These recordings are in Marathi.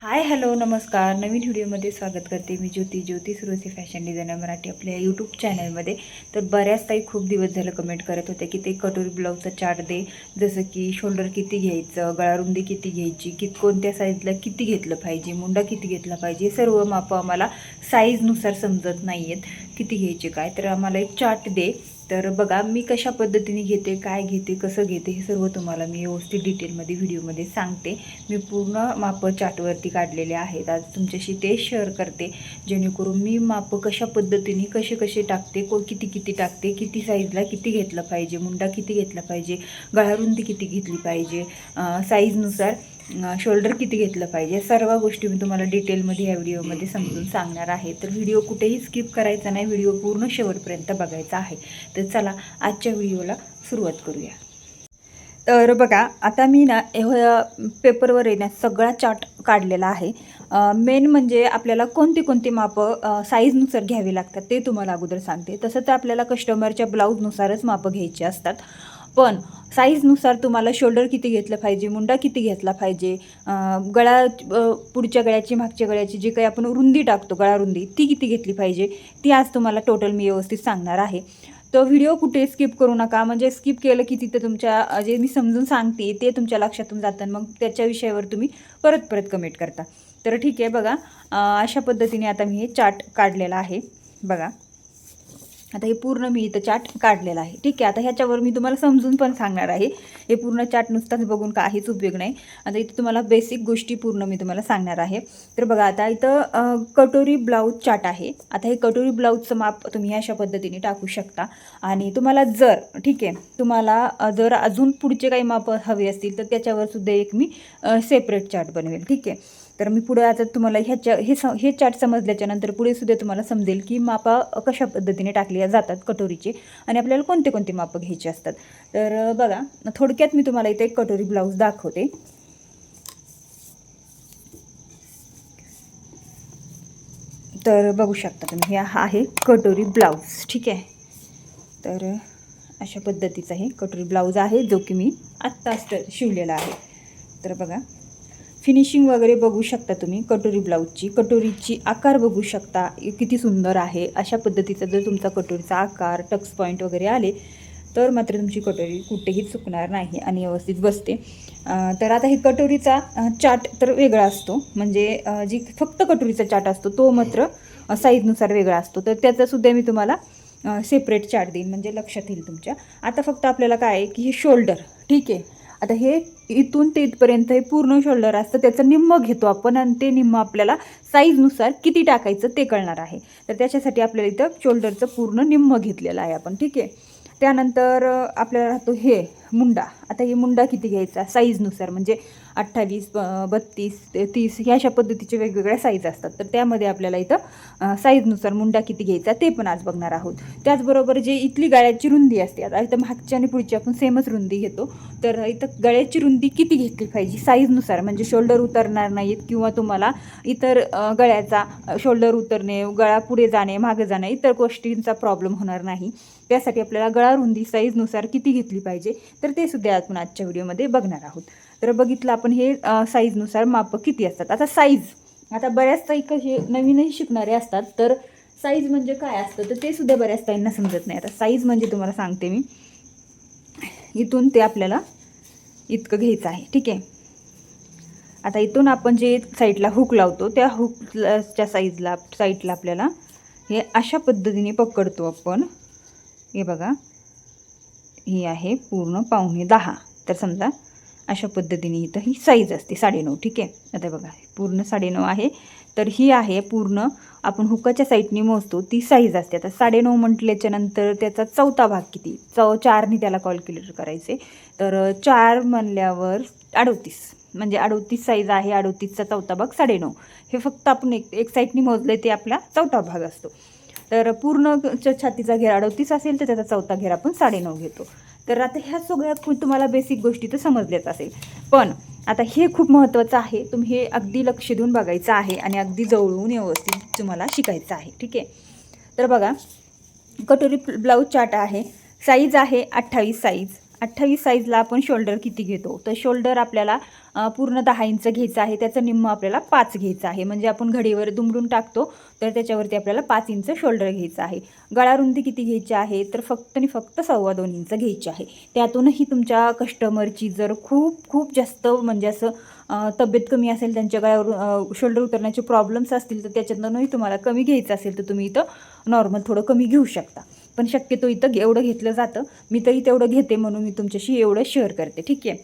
हाय हॅलो नमस्कार. नवीन व्हिडिओमध्ये स्वागत करते. मी ज्योती सुरोसे फॅशन डिझायनर मराठी आपल्या यूट्यूब चॅनलमध्ये. तर बऱ्याच ताई खूप दिवस झालं कमेंट करत होते की ते कटोरी ब्लाऊजचा चार्ट दे, जसं की शोल्डर किती घ्यायचं, गळारुंदी किती घ्यायची, कोणत्या साईजला किती घेतलं पाहिजे, मुंडा किती घेतला पाहिजे, सर्व मापं आम्हाला साईजनुसार समजत नाही आहेत किती घ्यायचे काय. तर आम्हाला एक चार्ट दे. तर बघा मी कशा पद्धतीने घेते, काय घेते, कसं घेते हे सर्व तुम्हाला मी व्यवस्थित डिटेलमध्ये व्हिडिओमध्ये सांगते. मी पूर्ण मापं चार्टवरती काढलेले आहेत. आज तुमच्याशी ते शेअर करते, जेणेकरून मी मापं कशा पद्धतीने कसे टाकते, किती किती टाकते, किती साईजला किती घेतलं पाहिजे, मुंडा किती घेतला पाहिजे, गळारुंदी किती घेतली पाहिजे, साईजनुसार शोल्डर किती घेतलं पाहिजे, सर्व गोष्टी मी तुम्हाला डिटेलमध्ये या व्हिडिओमध्ये समजून सांगणार आहे. तर व्हिडिओ कुठेही स्किप करायचा नाही, व्हिडिओ पूर्ण शेवटपर्यंत बघायचा आहे. तर चला आजच्या व्हिडिओला सुरुवात करूया. तर बघा आता मी ना पेपरवर आहे ना सगळा चार्ट काढलेला आहे. मेन म्हणजे आपल्याला कोणती कोणती मापं साईजनुसार घ्यावी लागतात ते तुम्हाला अगोदर सांगते. तसं तर आपल्याला कस्टमरच्या ब्लाऊजनुसारच मापं घ्यायची असतात, पण साईजनुसार तुम्हाला शोल्डर किती घेतलं पाहिजे, मुंडा किती घेतला पाहिजे, गळा पुढच्या गळ्याची मागच्या गळ्याची जी काही आपण रुंदी टाकतो गळारुंदी ती किती घेतली पाहिजे, ती आज तुम्हाला टोटल मी व्यवस्थित सांगणार आहे. तो व्हिडिओ कुठे स्किप करू नका, म्हणजे स्किप केलं की तिथे तुमच्या जे मी समजून सांगते ते तुमच्या लक्षातून जातं, मग त्याच्या विषयावर तुम्ही परत परत कमेंट करता. तर ठीक आहे बघा, अशा पद्धतीने आता मी हे चार्ट काढलेला आहे. बघा आता हे पूर्ण मी इथं चार्ट काढलेला आहे. ठीक आहे, आता ह्याच्यावर मी तुम्हाला समजून पण सांगणार आहे. हे पूर्ण चार्ट नुसताच बघून काहीच उपयोग नाही. आता इथं तुम्हाला बेसिक गोष्टी पूर्ण मी तुम्हाला सांगणार आहे. तर बघा आता इथं कटोरी ब्लाऊज चार्ट आहे. आता हे कटोरी ब्लाऊजचं माप तुम्ही अशा पद्धतीने टाकू शकता. आणि तुम्हाला जर ठीक आहे, तुम्हाला जर अजून पुढचे काही माप हवे असतील तर त्याच्यावर सुद्धा एक मी सेपरेट चार्ट बनवेल. ठीक आहे, तर मी पुढे आता तुम्हाला हे चार्ट समजल्याच्या नंतर पुढे सुद्धा तुम्हाला समजेल की मापा कशा पद्धतीने टाकल्या जातात कटोरीचे आणि आपल्याला कोणते कोणते मापं घ्यायचे असतात. तर बघा थोडक्यात मी तुम्हाला इथे एक कटोरी ब्लाऊज दाखवते. तर बघू शकता तुम्ही, हा आहे कटोरी ब्लाऊज. ठीक आहे, तर अशा पद्धतीचा हे कटोरी ब्लाऊज आहे जो की मी आत्ता शिवलेला आहे. तर बघा फिनिशिंग वगैरे बघू शकता तुम्ही कटोरी ब्लाऊजची, कटोरीची आकार बघू शकता किती सुंदर आहे. अशा पद्धतीचा जर तुमचा कटोरीचा आकार टक्स पॉईंट वगैरे आले तर मात्र तुमची कटोरी कुठेही चुकणार नाही आणि व्यवस्थित बसते. तर आता हे कटोरीचा चार्ट तर वेगळा असतो, म्हणजे जी फक्त कटोरीचा चार्ट असतो तो मात्र साईजनुसार वेगळा असतो. तर त्याचासुद्धा मी तुम्हाला सेपरेट चार्ट देईन, म्हणजे लक्षात येईल तुमच्या. आता फक्त आपल्याला काय आहे की हे शोल्डर, ठीक आहे, आता हे इथून ते इथपर्यंत हे पूर्ण शोल्डर असतं, त्याचं निम्म घेतो आपण आणि ते निम्म आपल्याला साईजनुसार किती टाकायचं ते कळणार आहे. तर त्याच्यासाठी आपल्याला इथं शोल्डरचं पूर्ण निम्म घेतलेलं आहे आपण. ठीक आहे, त्यानंतर आपल्याला राहतो हे मुंडा. आता हे मुंडा किती घ्यायचा साईजनुसार, म्हणजे 28, 32, 30 ह्या अशा पद्धतीचे वेगवेगळ्या साईज असतात. तर त्यामध्ये आपल्याला इथं साईजनुसार मुंडा किती घ्यायचा ते पण आज बघणार आहोत. त्याचबरोबर जे इथली गळ्याची रुंदी असते, आता इथं मागच्या आणि पुढची आपण सेमच रुंदी घेतो, तर इथं गळ्याची रुंदी किती घेतली पाहिजे साईजनुसार, म्हणजे शोल्डर उतरणार नाहीत किंवा तुम्हाला इतर गळ्याचा शोल्डर उतरणे, गळा पुढे जाणे, मागे जाणे इतर गोष्टींचा प्रॉब्लेम होणार नाही. त्यासाठी आपल्याला गळा रुंदी साईजनुसार किती घेतली पाहिजे तर ते सुद्धा आपण आजच्या व्हिडिओमध्ये बघणार आहोत. तर बघितलं आपण हे साईजनुसार मापं किती असतात. आता साईज, आता बऱ्याच ताई कसे नवीनही शिकणारे असतात, तर साईज म्हणजे काय असतं तर ते सुद्धा बऱ्याच ताईंना समजत नाही. आता साईज म्हणजे तुम्हाला सांगते मी, इथून ते आपल्याला इतकं घ्यायचं आहे. ठीक आहे, आता इथून आपण जे साईडला हुक लावतो त्या हुकच्या साईडला आपल्याला हे अशा पद्धतीने पकडतो आपण. हे बघा ही आहे पूर्ण 9.25. तर समजा अशा पद्धतीने इथं ही साईज असते 9.5. ठीक आहे, आता बघा पूर्ण 9.5 आहे. तर ही आहे पूर्ण आपण हुकाच्या साईडने मोजतो ती साईज असते. आता 9.5 म्हटल्याच्या नंतर त्याचा चौथा भाग किती, 4ने त्याला कॅल्क्युलेट करायचे. तर 4 म्हणल्यावर 38, म्हणजे 38 साईज आहे. 38चा चौथा भाग 9.5. हे फक्त आपण एक साईडने मोजले ते आपला चौथा भाग असतो. तर पूर्ण छातीचा घेर 38 असेल तर त्याचा चौथा घेर आपण 9.5 घेतो. तर आता ह्या सगळ्या तुम्हाला बेसिक गोष्टी तर समजल्याच असेल, पण आता हे खूप महत्त्वाचं आहे. तुम्ही हे अगदी लक्ष देऊन बघायचं आहे आणि अगदी जवळून व्यवस्थित तुम्हाला शिकायचं आहे. ठीक आहे, तर बघा कटोरी ब्लाऊज चार्ट आहे. साईज आहे 28 साईज. 28 साईजला आपण शोल्डर किती घेतो, तर शोल्डर आपल्याला पूर्ण 10 इंच घ्यायचं आहे. त्याचं निम्म आपल्याला 5 घ्यायचं आहे. म्हणजे आपण घडीवर दुमडून टाकतो तर त्याच्यावरती आपल्याला 5 इंच शोल्डर घ्यायचं आहे. गळा रुंदी किती घ्यायची आहे, तर फक्त आणि फक्त 2.25 इंच घ्यायची आहे. त्यातूनही तुमच्या कस्टमरची जर खूप खूप जास्त म्हणजे असं तब्येत कमी असेल, त्यांच्या गळ्यावर शोल्डर उतरण्याचे प्रॉब्लेम्स असतील, तर त्याच्यातूनही तुम्हाला कमी घ्यायचं असेल तर तुम्ही इथं नॉर्मल थोडं कमी घेऊ शकता. पण शक्यतो इथं एवढं घेतलं जातं. मी तरी तेवढं घेते म्हणून मी तुमच्याशी एवढं शेअर करते. ठीक आहे.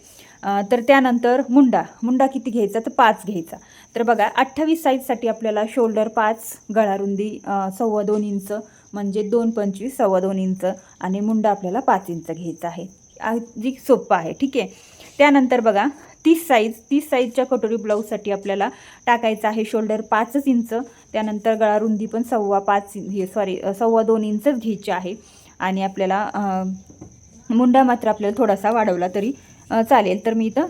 तर त्यानंतर मुंडा किती घ्यायचा, तर 5 घ्यायचा. तर बघा 28 साईजसाठी आपल्याला शोल्डर 5, गळा रुंदी 2.25 इंच म्हणजे 2.25 2.25 इंच आणि मुंडा आपल्याला 5 इंच घ्यायचा आहे. अगदी सोपं आहे. ठीक आहे. त्यानंतर बघा 30 साईजच्या कटोरी ब्लाऊजसाठी आपल्याला टाकायचं आहे शोल्डर 5 इंच. त्यानंतर गळा रुंदी पण 2.25 इंचच घ्यायची आहे. आणि आपल्याला मुंडा मात्र आपल्याला थोडासा वाढवला तरी चालेल. तर मी इथं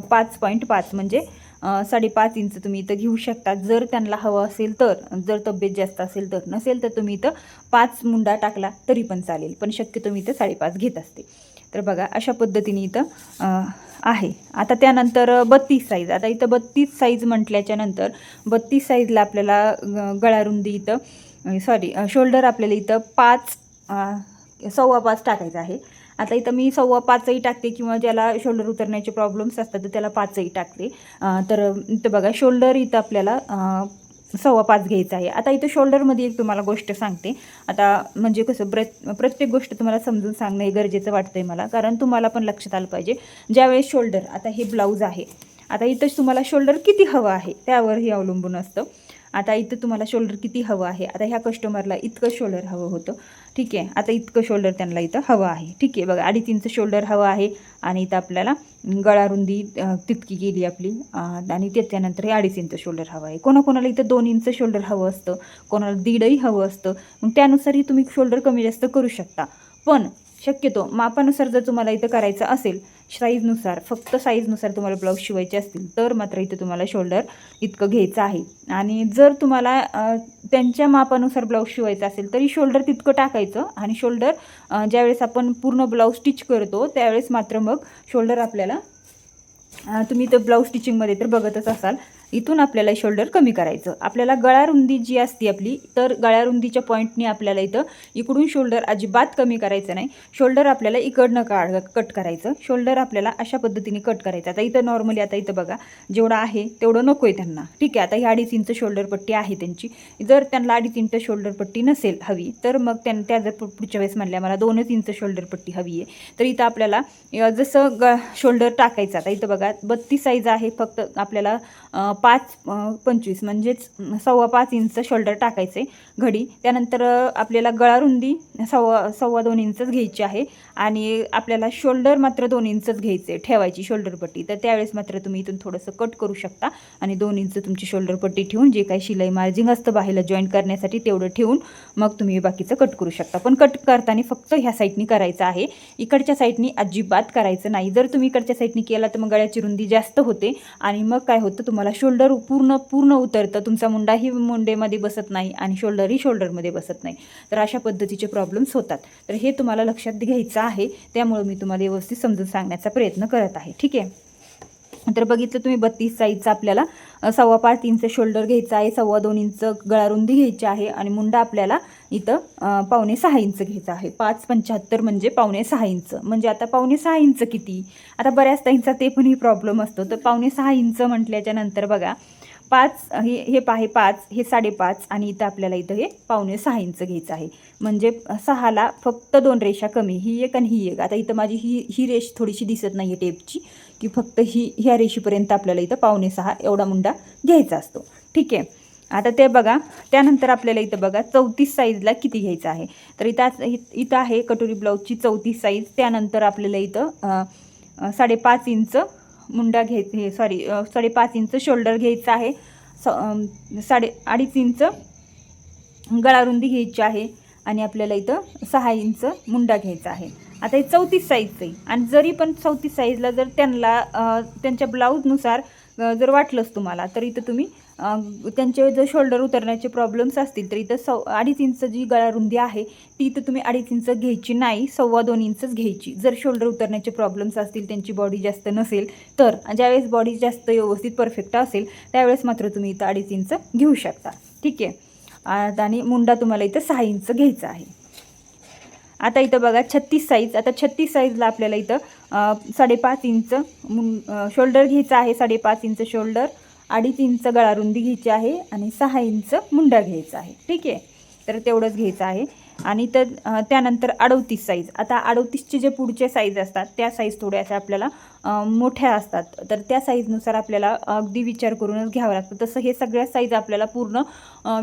5.5 म्हणजे 5.5 इंच तुम्ही इथं घेऊ शकता जर त्यांना हवं असेल तर. जर तब्येत जास्त असेल तर, नसेल तर तुम्ही इथं 5 मुंडा टाकला तरी पण चालेल. पण शक्यतो मी इथं 5.5 घेत असते. तर बघा अशा पद्धतीने इथं आहे. आता त्यानंतर 32 साईज. आता इथं 32 साईज म्हटल्याच्या नंतर 32 साईजला आपल्याला गळा रुंदी इथं शोल्डर आपल्याला इथं 5.25 टाकायचं आहे. आता इथं मी 5.25 टाकते किंवा ज्याला शोल्डर उतरण्याचे प्रॉब्लेम्स असतात तर त्याला 5 टाकते. तर इथं बघा शोल्डर इथं आपल्याला 5.25 घ्यायचं आहे. आता इथं शोल्डरमध्ये एक तुम्हाला गोष्ट सांगते. आता म्हणजे कसं प्रत्येक गोष्ट तुम्हाला समजून सांगणं हे गरजेचं वाटतंय मला, कारण तुम्हाला पण लक्षात आलं पाहिजे. ज्यावेळेस शोल्डर, आता हे ब्लाऊज आहे, आता इथं तुम्हाला शोल्डर किती हवं आहे त्यावरही अवलंबून असतं. आता इथं तुम्हाला शोल्डर किती हवं आहे. आता ह्या कस्टमरला इतकं शोल्डर हवं होतं. ठीक आहे. आता इतकं शोल्डर त्यांना इथं हवं आहे. ठीक आहे. बघा 2.5 इंच शोल्डर हवं आहे आणि इथं आपल्याला गळा रुंदी तितकी गेली आपली आणि त्याच्यानंतर हे 2.5 इंच शोल्डर हवं आहे. कोणाकोणाला इथं 2 इंच शोल्डर हवं असतं, कोणाला 1.5 हवं असतं. मग त्यानुसारही तुम्ही शोल्डर कमी जास्त करू शकता. पण शक्यतो मापानुसार जर तुम्हाला इथं करायचं असेल, साईजनुसार, फक्त साईजनुसार तुम्हाला ब्लाऊज शिवायचे असतील तर मात्र इथं तुम्हाला शोल्डर इतकं घ्यायचं आहे. आणि जर तुम्हाला त्यांच्या मापानुसार ब्लाऊज शिवायचं असेल तरी शोल्डर तितकं टाकायचं. आणि शोल्डर ज्यावेळेस आपण पूर्ण ब्लाऊज स्टिच करतो त्यावेळेस मात्र मग शोल्डर आपल्याला तुम्ही तर ब्लाऊज स्टिचिंगमध्ये तर बघतच असाल, इथून आपल्याला शोल्डर कमी करायचं. आपल्याला गळा रुंदी जी असते आपली, तर गळा रुंदीच्या पॉईंटने आपल्याला इथं इकडून शोल्डर अजिबात कमी करायचं नाही. शोल्डर आपल्याला इकडनं कट करायचं. शोल्डर आपल्याला अशा पद्धतीने कट करायचं. आता इथं नॉर्मली आता इथं बघा जेवढं आहे तेवढं नको आहे त्यांना. ठीक आहे. आता ही 2.5 इंच शोल्डर पट्टी आहे त्यांची. जर त्यांना 2.5 इंच शोल्डर पट्टी नसेल हवी तर मग त्या जर पुढच्या वेळेस म्हणल्या मला 2 इंच शोल्डर पट्टी हवी आहे, तर इथं आपल्याला जसं शोल्डर टाकायचं. आता इथं बघा 32 साईज आहे, फक्त आपल्याला 5.25 म्हणजेच 5.25 इंच शोल्डर टाकायचे घडी. त्यानंतर आपल्याला गळा रुंदी 2.25 इंचच घ्यायची आहे आणि आपल्याला शोल्डर मात्र 2 इंचच घ्यायचे ठेवायची शोल्डर पट्टी. तर त्यावेळेस मात्र तुम्ही इथून थोडंसं कट करू शकता आणि 2 इंच तुमची शोल्डर पट्टी ठेवून जे काही शिलाई मार्जिंग असतं बाहेरला जॉईंट करण्यासाठी तेवढं ठेवून मग तुम्ही बाकीचं कट करू शकता. पण कट करताना फक्त ह्या साईडनी करायचं आहे, इकडच्या साईडनी अजिबात करायचं नाही. जर तुम्ही इकडच्या साईडनी केला तर मग गळ्याची रुंदी जास्त होते आणि मग काय होतं, तुम्हाला शोल्डर पूर्ण उतरतं. तुमचा मुंडाही मुंडेमध्ये बसत नाही आणि शोल्डरही शोल्डरमध्ये बसत नाही. तर अशा पद्धतीचे प्रॉब्लेम्स होतात. तर हे तुम्हाला लक्षात घ्यायचं आहे. त्यामुळे मी तुम्हाला व्यवस्थित समजून सांगण्याचा प्रयत्न करत आहे. ठीक आहे. तर बघितलं तुम्ही 32 साईजचा आपल्याला 5.25 इंच शोल्डर घ्यायचं आहे, 2.25 इंच गळा रुंदी घ्यायची आहे आणि मुंडा आपल्याला इथं 5.25 इंच घ्यायचा आहे. 5.75 म्हणजे 5.25 इंच. म्हणजे आता 5.25 इंच किती, आता बऱ्याच ताईंचा ते पण ही प्रॉब्लेम असतो. तर 5.25 इंच म्हटल्याच्या नंतर बघा 5 हे 5 हे 5.5 आणि इथं आपल्याला इथं हे 5.25 इंच घ्यायचं आहे. म्हणजे 6ला फक्त 2 रेषा कमी, ही एक आणि ही एक. आता इथं माझी ही रेष थोडीशी दिसत नाही आहे टेपची, की फक्त ह्या रेषेपर्यंत आपल्याला इथं 5.25 एवढा मुंडा घ्यायचा असतो. ठीक आहे. आता ते बघा त्यानंतर आपल्याला इथं बघा 34 साईजला किती घ्यायचं आहे. तर इथं आहे कटोरी ब्लाऊजची 34 साईज. त्यानंतर आपल्याला इथं 5.5 इंच मुंडा 5.5 इंच शोल्डर घ्यायचं आहे, 2.5 इंच गळा रुंदी घ्यायची आहे आणि आपल्याला इथं 6 इंच मुंडा घ्यायचा आहे. आता हे 34 साईजचं आहे आणि जरी पण 34 साईजला जर त्यांना त्यांच्या ब्लाऊजनुसार जर वाटलंच तुम्हाला तर इथं तुम्ही त्यांचे जर शोल्डर उतरण्याचे प्रॉब्लेम्स असतील तर इथं 2.5 इंच जी गळारुंदी आहे ती इथं तुम्ही 2.5 इंच घ्यायची नाही, 2.25 इंचच घ्यायची. जर शोल्डर उतरण्याचे प्रॉब्लेम्स असतील, त्यांची बॉडी जास्त नसेल तर, ज्यावेळेस बॉडी जास्त व्यवस्थित परफेक्ट असेल त्यावेळेस मात्र तुम्ही इथं 2.5 इंच घेऊ शकता. ठीक आहे. आणि मुंडा तुम्हाला इथं 6 इंच घ्यायचा आहे. आता इथं बघा 36 साईज. आता 36 साईजला आपल्याला इथं 5.5 इंच शोल्डर घ्यायचं आहे, 5.5 इंच शोल्डर, 2.5 इंच गळारुंदी घ्यायची आहे आणि 6 इंच मुंडा घ्यायचा आहे. ठीक आहे. तर तेवढंच घ्यायचं आहे. आणि तर त्यानंतर 38 साईज. आता 38चे जे पुढचे साईज असतात त्या साईज थोड्याशा आपल्याला मोठ्या असतात, तर त्या साईजनुसार आपल्याला अगदी विचार करूनच घ्यावं लागतं. तसं हे सगळ्या साईज आपल्याला पूर्ण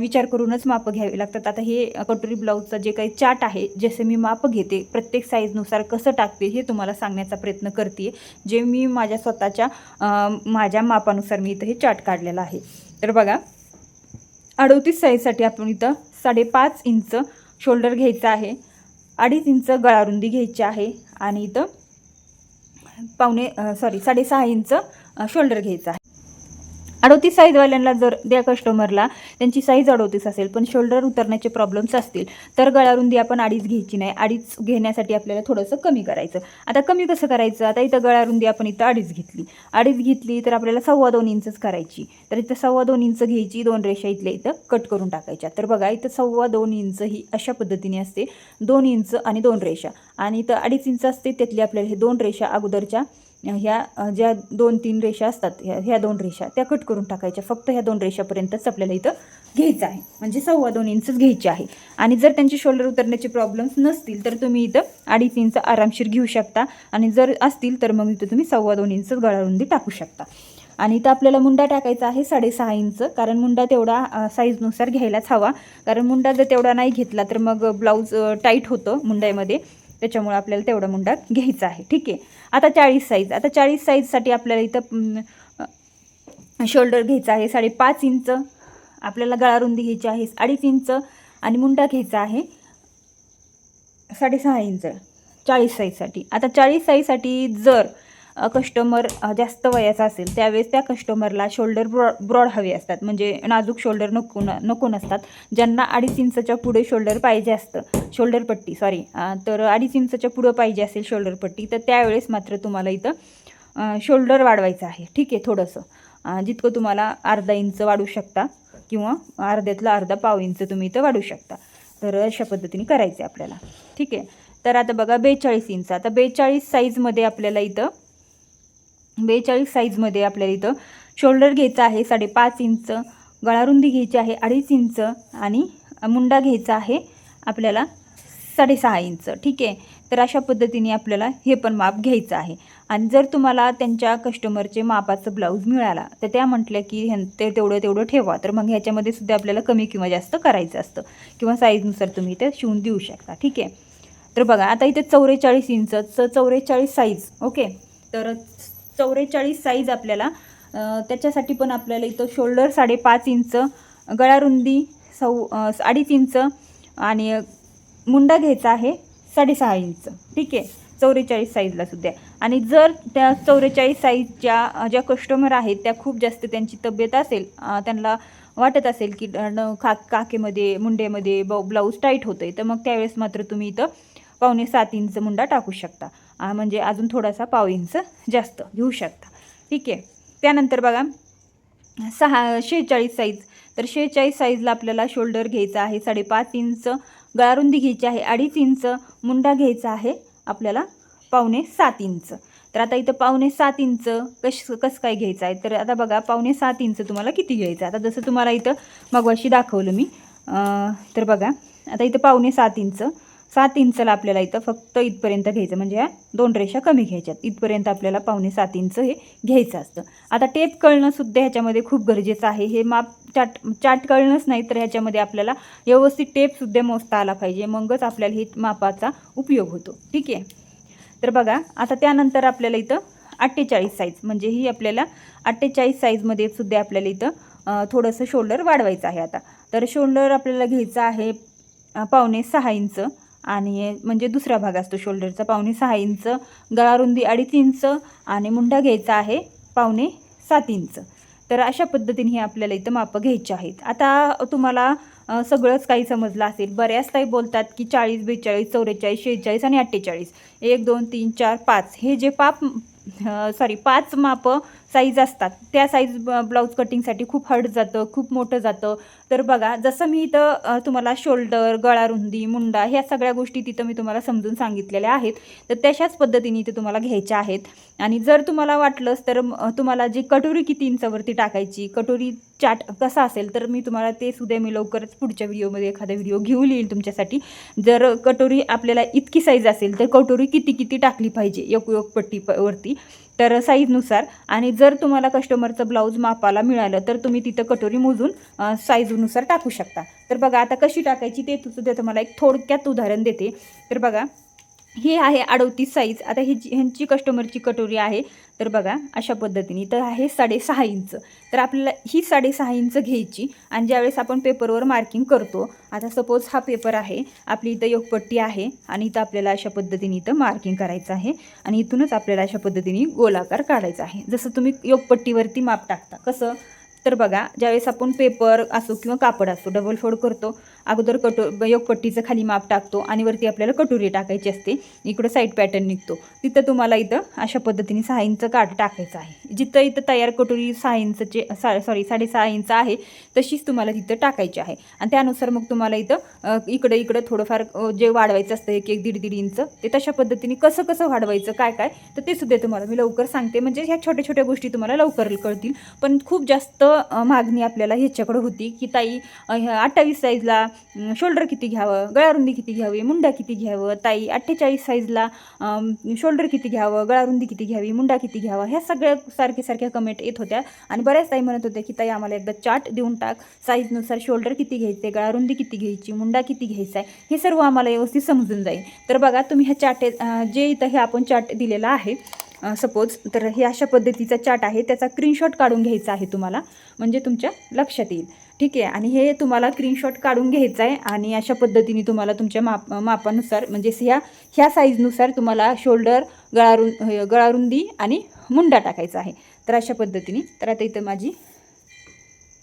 विचार करूनच मापं घ्यावी लागतात. आता हे कटोरी ब्लाऊजचा जे काही चार्ट आहे, जसे मी मापं घेते प्रत्येक साईजनुसार कसं टाकते हे तुम्हाला सांगण्याचा प्रयत्न करते. जे मी माझ्या स्वतःच्या माझ्या मापानुसार मी इथं हे चार्ट काढलेला आहे. तर बघा 38 साईजसाठी आपण इथं 5.5 इंच शोल्डर घ्यायचं आहे, 2.5 इंच गळारुंदी घ्यायची आहे आणि इथं 6.5 इंच शोल्डर घ्यायचं आहे. 38 साईजवाल्यांना जर त्या कस्टमरला त्यांची साईज 38 असेल पण शोल्डर उतरण्याचे प्रॉब्लेम्स असतील तर गळारुंदी आपण 2.5 घ्यायची नाही. 2.5 घेण्यासाठी आपल्याला थोडंसं कमी करायचं. आता कमी कसं करायचं? आता इथं गळारुंदी आपण इथं 2.5 घेतली तर आपल्याला 2.25 इंचच करायची. तर इथं 2.25 इंच घ्यायची, 2 रेषा इथल्या इथं कट करून टाकायच्या. तर बघा इथं 2.25 इंच ही अशा पद्धतीने असते, 2 इंच आणि 2 रेषा. आणि इथं 2.5 इंच असते, त्यातली आपल्याला हे 2 रेषा अगोदरच्या ह्या ज्या 2-3 रेषा असतात ह्या 2 रेषा त्या कट करून टाकायच्या. फक्त ह्या 2 रेषापर्यंतच आपल्याला इथं घ्यायचं आहे, म्हणजे 2.25 इंचच घ्यायची आहे. आणि जर त्यांचे शोल्डर उतरण्याचे प्रॉब्लेम्स नसतील तर तुम्ही इथं 2.5 इंच आरामशीर घेऊ शकता. आणि जर असतील तर मग इथं तुम्ही 2.25 इंच गळारुंदी टाकू शकता. आणि इथं आपल्याला मुंडा टाकायचा आहे 6.5 इंच, कारण मुंडा तेवढा साईजनुसार घ्यायलाच हवा. कारण मुंडा जर तेवढा नाही घेतला तर मग ब्लाऊज टाईट होतं मुंड्यामध्ये, त्याच्यामुळे आपल्याला तेवढा मुंडा घ्यायचा आहे. ठीक आहे. आता 40 साईज. आता 40 साईजसाठी आपल्याला इथं शोल्डर घ्यायचा आहे 5.5 इंच, आपल्याला गळारुंदी घ्यायची आहे 2.5 इंच आणि मुंडा घ्यायचा आहे 6.5 इंच 40 साईजसाठी. आता 40 साईजसाठी जर कस्टमर जास्त वयाचा असेल त्यावेळेस त्या कस्टमरला शोल्डर ब्रॉड हवे असतात, म्हणजे नाजूक शोल्डर नको नसतात. ज्यांना 2.5 इंचच्या पुढे शोल्डर पाहिजे असतं, शोल्डरपट्टी तर 2.5 इंचच्या पुढं पाहिजे असेल शोल्डरपट्टी, तर त्यावेळेस मात्र तुम्हाला इथं शोल्डर वाढवायचं आहे. ठीक आहे. थोडंसं जितकं तुम्हाला अर्धा इंच वाढू शकता किंवा अर्ध्यातलं अर्धा पाव इंच तुम्ही इथं वाढू शकता. तर अशा पद्धतीने करायचं आहे आपल्याला. ठीक आहे. तर आता बघा 42 इंच. आता 42 साईजमध्ये आपल्याला इथं शोल्डर घ्यायचा आहे 5.5 इंच, गळारुंदी घ्यायची आहे 2.5 इंच आणि मुंडा घ्यायचा आहे आपल्याला 6.5 इंच. ठीक आहे. तर अशा पद्धतीने आपल्याला हे पण माप घ्यायचं आहे. आणि जर तुम्हाला त्यांच्या कस्टमरचे मापाचं ब्लाऊज मिळाला तर त्या म्हटल्या की ते तेवढं ठेवा, तर मग ह्याच्यामध्ये सुद्धा आपल्याला कमी किंवा जास्त करायचं असतं किंवा साईजनुसार तुम्ही इथे शिवून देऊ शकता. ठीक आहे. तर बघा आता इथे 44 इंच 44 साईज. ओके. तर 44 साईज आपल्याला त्याच्यासाठी पण आपल्याला इथं शोल्डर 5.5 इंच, गळारुंदी 2.5 इंच आणि मुंडा घ्यायचा आहे 6.5 इंच. ठीक आहे. 44 साईजला सुद्धा. आणि जर त्या 44 साईजच्या ज्या कस्टमर आहेत त्या खूप जास्त त्यांची तब्येत असेल, त्यांना वाटत असेल की काकेमध्ये मुंड्यामध्ये ब्लाऊज टाईट होतं आहे, तर मग त्यावेळेस मात्र तुम्ही इथं 6.25 इंच मुंडा टाकू शकता, म्हणजे अजून थोडासा पाव इंच जास्त घेऊ शकता. ठीक आहे. त्यानंतर बघा 46 साईज. तर 46 साईजला आपल्याला शोल्डर घ्यायचा आहे 5.5 इंच, गळारुंदी घ्यायची आहे 2.5 इंच, मुंडा घ्यायचा आहे आपल्याला 6.25 इंच. तर आता इथं 6.25 इंच कसं काय घ्यायचं आहे? तर आता बघा 6.25 इंच तुम्हाला किती घ्यायचं आहे? आता जसं तुम्हाला इथं मगाशी दाखवलं मी, तर बघा आता इथं 6.25 इंच, 7 इंचला आपल्याला इथं फक्त इथपर्यंत घ्यायचं, म्हणजे ह्या 2 रेषा कमी घ्यायच्यात. इथपर्यंत आपल्याला 6.25 इंच हे घ्यायचं असतं. आता टेप कळणं सुद्धा ह्याच्यामध्ये खूप गरजेचं आहे. हे माप चार्ट कळणंच नाही तर ह्याच्यामध्ये आपल्याला व्यवस्थित टेपसुद्धा मोजता आला पाहिजे, मगच आपल्याला हे मापाचा उपयोग होतो. ठीक आहे. तर बघा आता त्यानंतर आपल्याला इथं 48 साईज, म्हणजे ही आपल्याला 48 साईजमध्ये सुद्धा आपल्याला इथं थोडंसं शोल्डर वाढवायचं आहे. आता तर शोल्डर आपल्याला घ्यायचं आहे 5.5 इंच, आणि म्हणजे दुसरा भाग असतो शोल्डरचा 5.5 इंच, गळारुंदी 2.5 इंच आणि मुंडा घ्यायचा आहे 5.25 7 इंच. तर अशा पद्धतीने हे आपल्याला इथं मापं घ्यायची आहेत. आता तुम्हाला सगळंच काही समजलं असेल. बऱ्याच ताई बोलतात की 40, 42, 44, 46 आणि 48. 1, 2, 3, 4, 5 हे जे 5 मापं साईज असतात त्या साईज ब्लाऊज कटिंगसाठी खूप हार्ड जातं, खूप मोठं जातं. तर बघा, जसं मी इथं तुम्हाला शोल्डर, गळा रुंदी, मुंडा ह्या सगळ्या गोष्टी तिथं मी तुम्हाला समजून सांगितलेल्या आहेत. तर तशाच पद्धतीने इथे तुम्हाला घ्यायच्या आहेत. आणि जर तुम्हाला वाटलंच तर तुम्हाला जी कटोरी किती इंचावरती टाकायची, कटोरी चार्ट कसा असेल, तर मी तुम्हाला ते सुद्धा मी लवकरच पुढच्या व्हिडिओमध्ये एखादा व्हिडिओ घेऊन येईल तुमच्यासाठी. जर कटोरी आपल्याला इतकी साईज असेल तर कटोरी किती टाकली पाहिजे एक पट्टीवरती, तर साईजनुसार. आणि जर तुम्हाला कस्टमरचं ब्लाऊज मापाला मिळालं तर तुम्ही तिथं कटोरी मोजून साईजनुसार टाकू शकता. तर बघा, आता कशी टाकायची ते सुद्धा तुम्हाला एक थोडक्यात उदाहरण देते. तर बघा, ही आहे 38 साईज. आता ह्यांची कस्टमरची कटोरी आहे. तर बघा, अशा पद्धतीने तर आहे 6.5 इंच. तर आपल्याला ही 6.5 इंच घ्यायची. आणि ज्यावेळेस आपण पेपरवर मार्किंग करतो, आता सपोज हा पेपर आहे, आपली इथं योगपट्टी आहे आणि इथं आपल्याला अशा पद्धतीने इथं मार्किंग करायचं आहे. आणि इथूनच आपल्याला अशा पद्धतीने गोलाकार काढायचा आहे. जसं तुम्ही योगपट्टीवरती माप टाकता कसं, तर बघा, ज्यावेळेस आपण पेपर असो किंवा कापड असो डबल फोल्ड करतो, अगोदर योगपट्टीचं खाली माप टाकतो आणि वरती आपल्याला कटोरी टाकायची असते. इकडं साईड पॅटर्न निघतो. तिथं तुम्हाला इथं अशा पद्धतीने 6 इंच टाकायचं आहे. जिथं इथं तयार कटोरी 6 इंचचे 6.5 इंच आहे तशीच तुम्हाला तिथं टाकायची आहे. आणि त्यानुसार मग तुम्हाला इथं इकडं थोडंफार जे वाढवायचं असतं 1, 1, 1.5 इंच, ते तशा पद्धतीने कसं वाढवायचं काय तर ते सुद्धा तुम्हाला मी लवकर सांगते. म्हणजे ह्या छोट्या गोष्टी तुम्हाला लवकर कळतील. पण खूप जास्त मागणी आपल्याला ह्याच्याकडे होती की ताई 28 साईजला शोल्डर किती घ्यावं, गळारुंदी किती घ्यावी, मुंडा किती घ्यावं, ताई 48 साईजला शोल्डर किती घ्यावं, गळारुंदी किती घ्यावी, मुंडा किती घ्यावा, ह्या सगळ्या सारख्या कमेंट येत होत्या. आणि बऱ्याच ताई म्हणत होत्या की ताई आम्हाला एकदा चार्ट देऊन टाक, साईजनुसार शोल्डर किती घ्यायचे, गळारुंदी किती घ्यायची, मुंडा किती घ्यायचा आहे, हे सर्व आम्हाला व्यवस्थित समजून जाईल. तर बघा, तुम्ही ह्या चार्ट जे इथं हे आपण चार्ट दिलेला आहे सपोज, तर हे अशा पद्धतीचा चार्ट आहे. त्याचा स्क्रीनशॉट काढून घ्यायचा आहे तुम्हाला, म्हणजे तुमच्या लक्षात येईल. ठीक आहे. आणि हे तुम्हाला स्क्रीनशॉट काढून घ्यायचं आहे आणि अशा पद्धतीने तुम्हाला तुमच्या मापानुसार म्हणजे ह्या साईजनुसार तुम्हाला शोल्डर, गळारुंदी आणि मुंडा टाकायचा आहे. तर अशा पद्धतीने. तर आता इथं माझी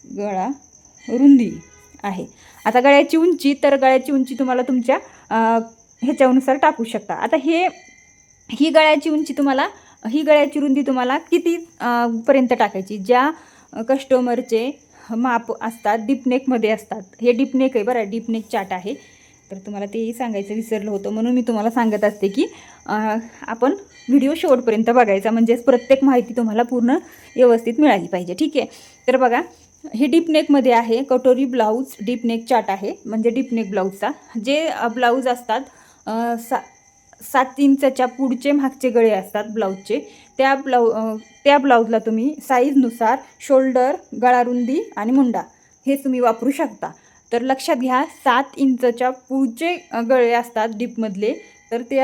गळारुंदी आहे. आता गळ्याची उंची, तर गळ्याची उंची तुम्हाला तुमच्या ह्याच्यानुसार टाकू शकता. आता ही गळ्याची रुंदी तुम्हाला किती पर्यंत टाकायची, ज्या कस्टमरचे माप असतात डीपनेकमध्ये असतात. हे डीपनेक आहे बरं, डीपनेक चार्ट आहे. तर तुम्हाला तेही सांगायचं विसरलं होतं, म्हणून मी तुम्हाला सांगत असते की आपण व्हिडिओ शेवटपर्यंत बघायचा, म्हणजेच प्रत्येक माहिती तुम्हाला पूर्ण व्यवस्थित मिळाली पाहिजे. ठीक आहे. तर बघा, हे डीपनेकमध्ये आहे. कटोरी ब्लाऊज डीपनेक चार्ट आहे. म्हणजे डीपनेक ब्लाऊजचा जे ब्लाऊज असतात 7 इंचच्या पुढचे मागचे गळे असतात ब्लाऊजचे, त्या ब्लाऊजला तुम्ही साईजनुसार शोल्डर, गळारुंदी आणि मुंडा हे तुम्ही वापरू शकता. तर लक्षात घ्या, 7 इंचच्या पुढचे गळे असतात डीपमधले, तर ते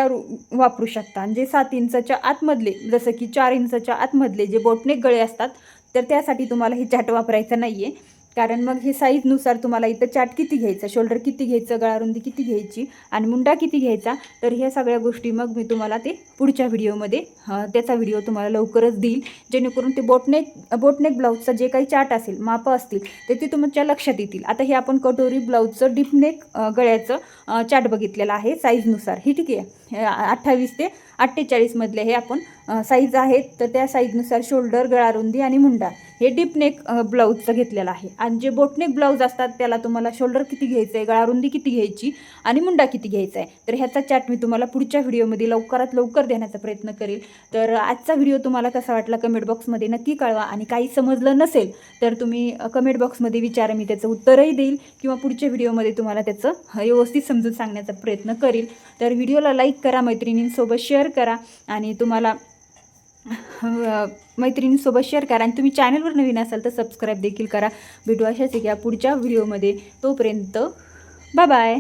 वापरू शकता. आणि जे 7 इंचच्या आतमधले, जसं की 4 इंचच्या आतमधले जे बोटनेक गळे असतात, तर त्यासाठी तुम्हाला हे चार्ट वापरायचा नाही आहे. कारण मग हे साईजनुसार तुम्हाला इथं चार्ट किती घ्यायचा, शोल्डर किती घ्यायचं, गळारुंदी किती घ्यायची आणि मुंडा किती घ्यायचा, तर ह्या सगळ्या गोष्टी मग मी तुम्हाला ते पुढच्या व्हिडिओमध्ये त्याचा व्हिडिओ तुम्हाला लवकरच देईल, जेणेकरून ते बोटनेक ब्लाऊजचा जे काही चार्ट असेल, मापं असतील, ते तुमच्या लक्षात येतील. आता हे आपण कटोरी ब्लाऊजचं डीपनेक गळ्याचं चार्ट बघितलेलं आहे साईजनुसार. ही ठीक आहे. 28 ते 48 मधले हे आपण साईज आहेत. तर त्या साईजनुसार शोल्डर, गळारुंदी आणि मुंडा हे डीपनेक ब्लाऊजचं घेतलेलं आहे. आणि जे बोटनेक ब्लाऊज असतात त्याला तुम्हाला शोल्डर किती घ्यायचं आहे, गळारुंदी किती घ्यायची आणि मुंडा किती घ्यायचा आहे, तर ह्याचा चार्ट मी तुम्हाला पुढच्या व्हिडिओमध्ये लवकरात लवकर देण्याचा प्रयत्न करेल. तर आजचा व्हिडिओ तुम्हाला कसा वाटला कमेंट बॉक्समध्ये नक्की कळवा. आणि काही समजलं नसेल तर तुम्ही कमेंट बॉक्समध्ये विचारा, मी त्याचं उत्तरही देईल किंवा पुढच्या व्हिडिओमध्ये तुम्हाला त्याचं व्यवस्थित समजून सांगण्याचा प्रयत्न करेल. तर व्हिडिओला लाईक करा, मैत्रिणींसोबत शेअर करा आणि तुम्हाला मैत्रिणींसोबत शेअर करा. आणि तुम्ही चॅनलवर नवीन असाल तर सबस्क्राईब देखील करा. भेटू अशाच एका पुढच्या व्हिडिओमध्ये. तोपर्यंत बाय बाय.